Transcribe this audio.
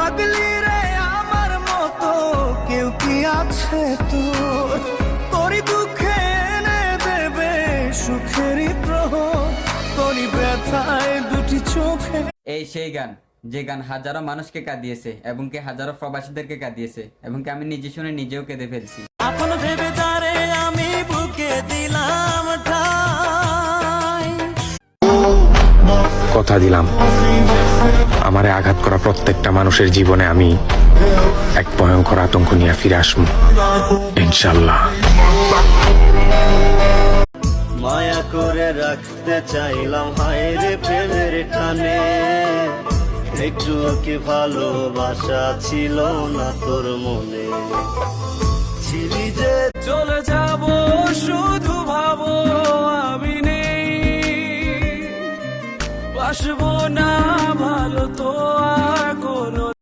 পাগলি রে আমার মতো কেউ কি আছে তোর? তোরই দুঃখে এনে দেবে সুখেরই প্রহর, তোরই ব্যথায় দুটি চোখে। এই সেই গান যে গান হাজারো মানুষকে কাঁদিয়েছে এবং কি হাজারো প্রবাসীদেরকে কাঁদিয়েছে এবং কি আমি নিজে শুনে নিজেও কেঁদে ফেলছি। আপন ভেবে তারে আমি বুকে দিলাম ঠাই। কথা দিলাম আমারে আঘাত করা প্রত্যেকটা মানুষের জীবনে আমি এক ভয়ঙ্কর আতঙ্ক নিয়ে ফিরে আসবো ইনশাল্লাহ। মায়া করে রাখতে চাইলাম হায়রে প্রেমের টানে, একটু কি ভালোবাসা ছিল না তোর মনে? ছিলি যে চলে যাব শুধু ভাবো আমি নেই, বাসবো না ভালো তো আর কোনো